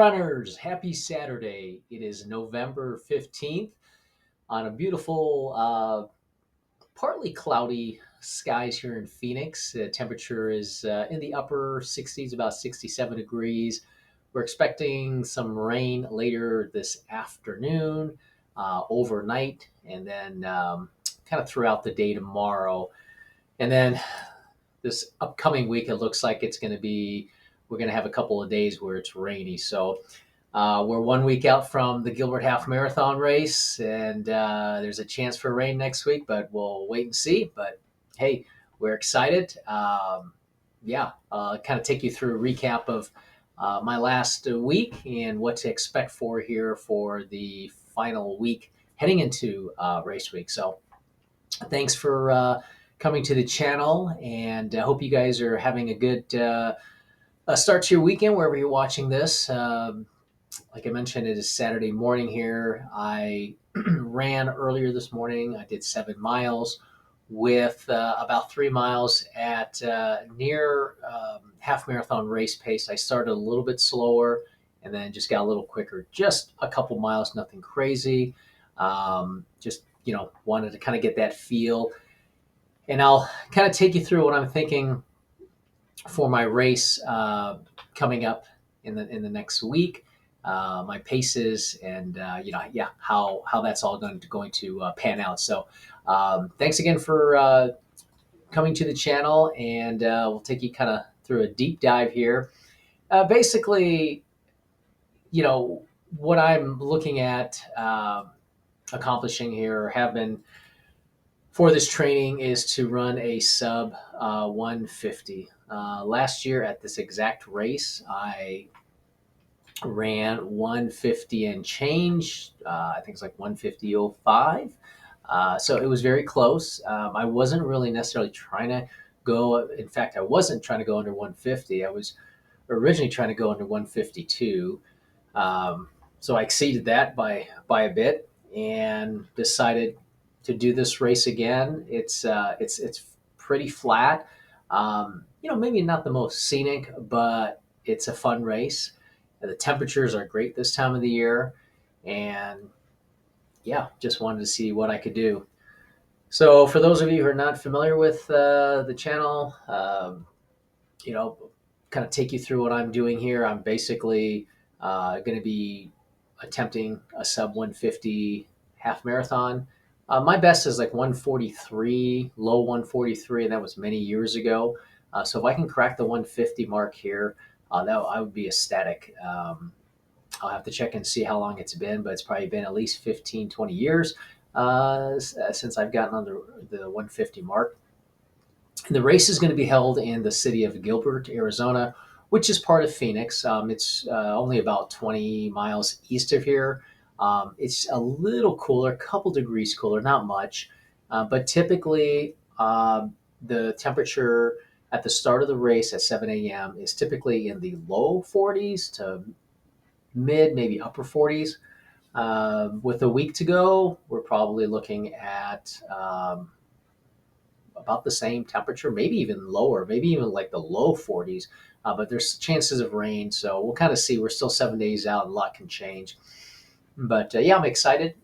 runners, happy Saturday. It is November 15th on a beautiful, partly cloudy skies here in Phoenix. The temperature is in the upper 60s, about 67 degrees. We're expecting some rain later this afternoon, overnight, and then kind of throughout the day tomorrow. And then this upcoming week, it looks like we're going to have a couple of days where it's rainy. So we're 1 week out from the Gilbert Half Marathon race, and there's a chance for rain next week, but we'll wait and see. But hey, we're excited. Kind of take you through a recap of my last week and what to expect for here for the final week heading into race week. So thanks for coming to the channel, and I hope you guys are having a good start to your weekend wherever you're watching this. Like I mentioned, it is Saturday morning here. I ran earlier this morning. I did 7 miles with about 3 miles at near half marathon race pace. I started a little bit slower and then just got a little quicker. Just a couple miles, nothing crazy. Just wanted to kind of get that feel. And I'll kind of take you through what I'm thinking for my race coming up in the next week. My paces and how that's all going to pan out. So thanks again for coming to the channel, and we'll take you kind of through a deep dive here. Basically, what I'm looking at accomplishing here, or have been for this training, is to run a sub 150. Last year at this exact race, I ran 150 and change. I think it's like 150.05. So it was very close. I wasn't really necessarily trying to go. In fact, I wasn't trying to go under 150. I was originally trying to go under 152. So I exceeded that by a bit and decided to do this race again. It's pretty flat. Maybe not the most scenic, but it's a fun race. The temperatures are great this time of the year, and yeah, just wanted to see what I could do. So for those of you who are not familiar with the channel, kind of take you through what I'm doing here. I'm basically going to be attempting a sub 150 half marathon. My best is like 143, low 143, and that was many years ago. So if I can crack the 150 mark here, I would be ecstatic. I'll have to check and see how long it's been, but it's probably been at least 15, 20 years since I've gotten under the 150 mark. And the race is going to be held in the city of Gilbert, Arizona, which is part of Phoenix. It's only about 20 miles east of here. It's a little cooler, a couple degrees cooler, not much. But typically, the temperature at the start of the race at 7 a.m. is typically in the low 40s to mid, maybe upper 40s. With a week to go, we're probably looking at about the same temperature, maybe even lower, maybe even like the low 40s. But there's chances of rain, so we'll kind of see. We're still 7 days out, and a lot can change. But I'm excited.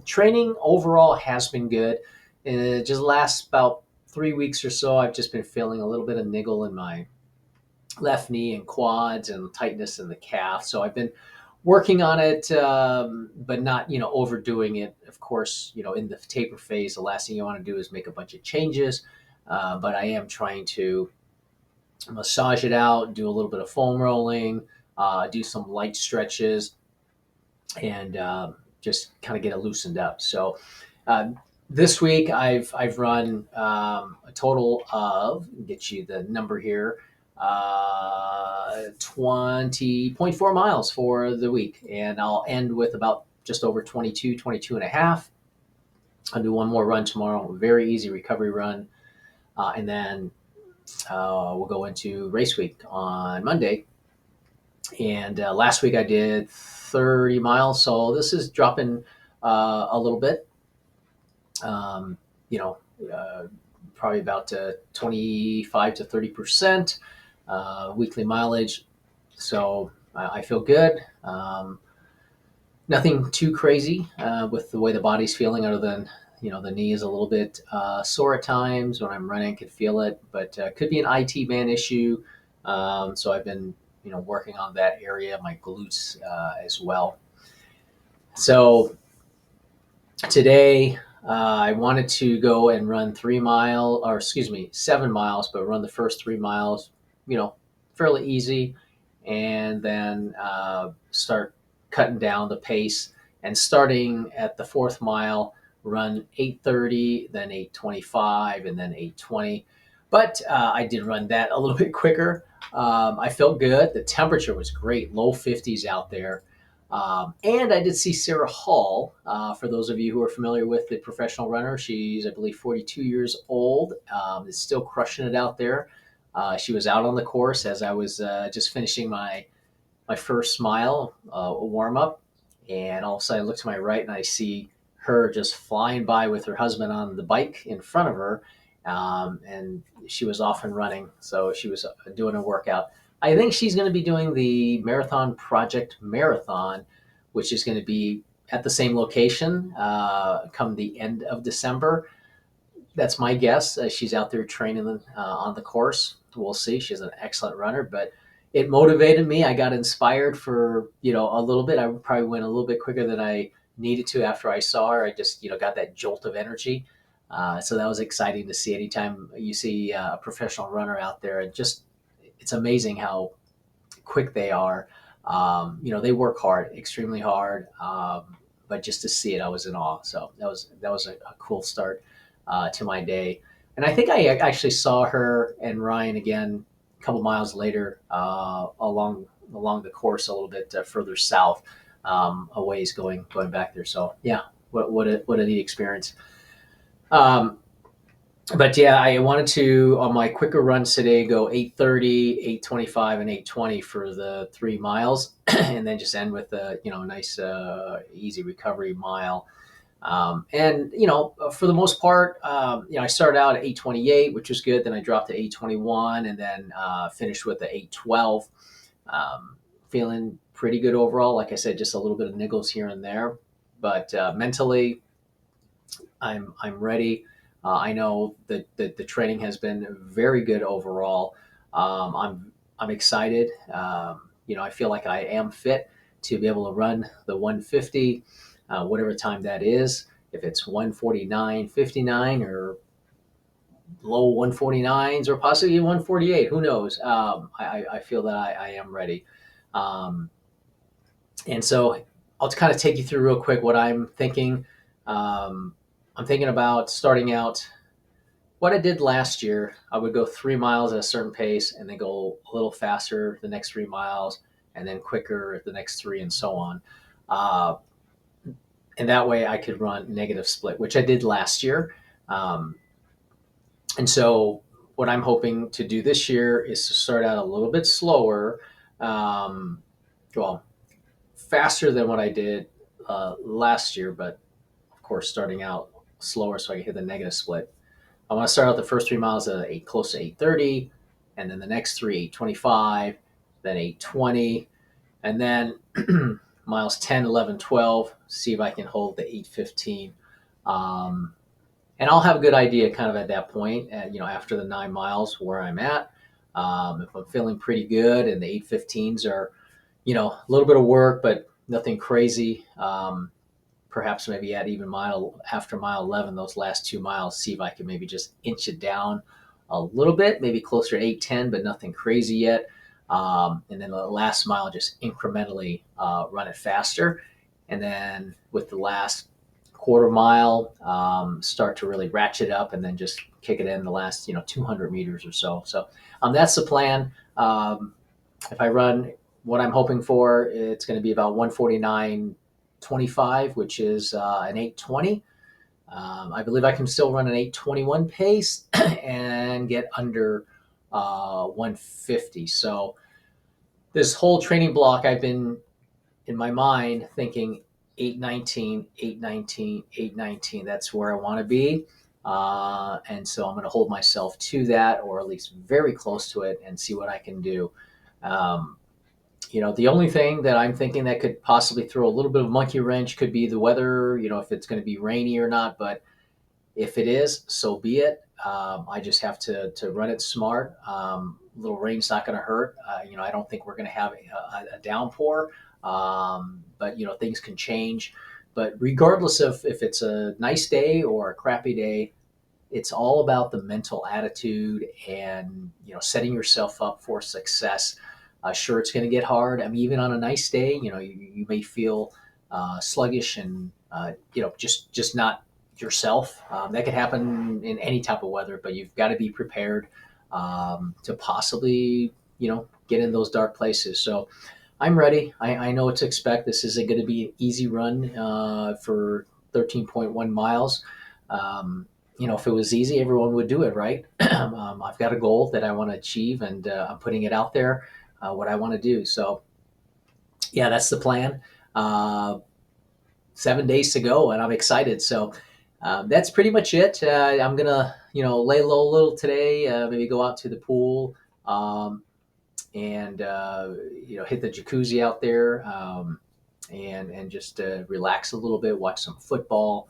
Training overall has been good. Just the last about 3 weeks or so, I've just been feeling a little bit of niggle in my left knee and quads and tightness in the calf. So I've been working on it, but not, overdoing it. Of course, in the taper phase, the last thing you want to do is make a bunch of changes. But I am trying to massage it out, do a little bit of foam rolling, do some light stretches, and just kind of get it loosened up. So this week I've run a total of, get you the number here, 20.4 miles for the week, and I'll end with about just over 22 and a half. I'll do one more run tomorrow, very easy recovery run, and then we'll go into race week on Monday. And last week I did 30 miles, so this is dropping a little bit. Probably about 25 to 30% weekly mileage. So I feel good. Nothing too crazy with the way the body's feeling, other than the knee is a little bit sore at times when I'm running. I could feel it, but could be an IT band issue. So I've been working on that area, my glutes as well. So today I wanted to go and run 3 mile, or excuse me, 7 miles, but run the first 3 miles, fairly easy, and then start cutting down the pace. And starting at the fourth mile, run 8:30, then 8:25, and then 8:20. But I did run that a little bit quicker. I felt good. The temperature was great, low 50s out there. And I did see Sarah Hall. For those of you who are familiar with the professional runner, she's, I believe, 42 years old. Is still crushing it out there. She was out on the course as I was just finishing my first mile, warm up, and all of a sudden I look to my right and I see her just flying by with her husband on the bike in front of her, and she was off and running. So she was doing a workout. I think she's going to be doing the Marathon Project Marathon, which is going to be at the same location come the end of December. That's my guess. She's out there training on the course. We'll see. She's an excellent runner, but it motivated me. I got inspired for a little bit. I probably went a little bit quicker than I needed to after I saw her. I just got that jolt of energy. So that was exciting to see. Anytime you see a professional runner out there, it's amazing how quick they are. They work hard, extremely hard. But just to see it, I was in awe. So that was a cool start to my day. And I think I actually saw her and Ryan again a couple miles later along the course a little bit further south, a ways going back there. So yeah, what a neat experience. Um, but yeah, I wanted to on my quicker runs today go 8:30, 8:25, and 8:20 for the 3 miles, and then just end with a nice easy recovery mile. And for the most part, I started out at 8:28, which was good. Then I dropped to 8:21, and then finished with the 8:12. Feeling pretty good overall. Like I said, just a little bit of niggles here and there, but mentally, I'm ready. I know that the training has been very good overall. I'm excited. I feel like I am fit to be able to run the 150, whatever time that is. If it's 149.59 or low 149s or possibly 148, who knows? I feel that I am ready. Um, and so I'll kind of take you through real quick what I'm thinking. Um, I'm thinking about starting out what I did last year. I would go 3 miles at a certain pace and then go a little faster the next 3 miles and then quicker the next three and so on. Uh, and that way I could run negative split, which I did last year. Um, and so what I'm hoping to do this year is to start out a little bit slower, um, well, faster than what I did last year, but of course starting out slower so I can hit the negative split. I want to start out the first 3 miles at close to 8:30, and then the next three 8:25, then 8:20, and then miles 10, 11, 12. See if I can hold the 8:15. Um, and I'll have a good idea kind of at that point, after the 9 miles where I'm at. If I'm feeling pretty good and the 8:15s are, a little bit of work, but nothing crazy. Perhaps maybe at even mile after mile 11, those last 2 miles, see if I can maybe just inch it down a little bit, maybe closer to 8:10, but nothing crazy yet. And then the last mile, just incrementally run it faster. And then with the last quarter mile, start to really ratchet up and then just kick it in the last, 200 meters or so. So that's the plan. If I run what I'm hoping for, it's going to be about 149.25, which is an 8:20. I believe I can still run an 8:21 pace and get under 150. So this whole training block, I've been in my mind thinking 8:19, 8:19, 8:19. That's where I want to be. And so I'm going to hold myself to that, or at least very close to it, and see what I can do. Um, The only thing that I'm thinking that could possibly throw a little bit of monkey wrench could be the weather, if it's going to be rainy or not. But if it is, so be it. I just have to run it smart. A little rain's not going to hurt. I don't think we're going to have a downpour, but things can change. But regardless of if it's a nice day or a crappy day, it's all about the mental attitude and setting yourself up for success. Sure, it's going to get hard. I mean, even on a nice day, you may feel sluggish and just not yourself. That could happen in any type of weather, but you've got to be prepared to possibly get in those dark places. So I'm ready. I know what to expect. This isn't going to be an easy run for 13.1 miles. If it was easy, everyone would do it, right? I've got a goal that I want to achieve, and I'm putting it out there, what I want to do. So, yeah, that's the plan. 7 days to go, and I'm excited. So, that's pretty much it. I'm gonna, lay low a little today. Maybe go out to the pool, and hit the jacuzzi out there, and just relax a little bit, watch some football,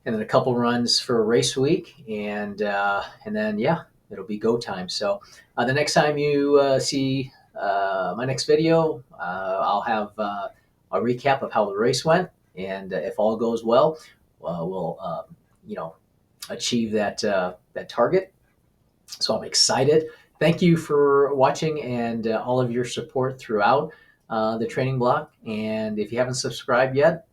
and then a couple runs for a race week, and then yeah, it'll be go time. So the next time you see my next video, I'll have a recap of how the race went, and if all goes well, we'll achieve that target. So I'm excited. Thank you for watching and all of your support throughout the training block. And if you haven't subscribed yet,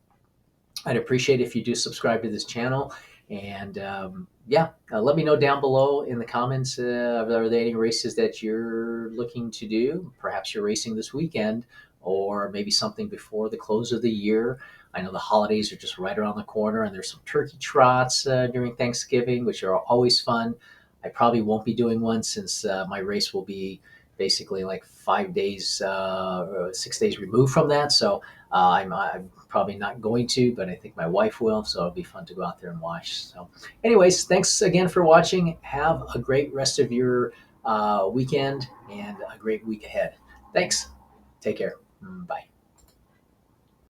I'd appreciate if you do subscribe to this channel. And let me know down below in the comments, are there any races that you're looking to do? Perhaps you're racing this weekend, or maybe something before the close of the year. I know the holidays are just right around the corner, and there's some turkey trots during Thanksgiving, which are always fun. I probably won't be doing one since my race will be basically like 5 days, 6 days removed from that. So I'm probably not going to, but I think my wife will. So it'll be fun to go out there and watch. So, anyways, thanks again for watching. Have a great rest of your weekend and a great week ahead. Thanks. Take care. Bye.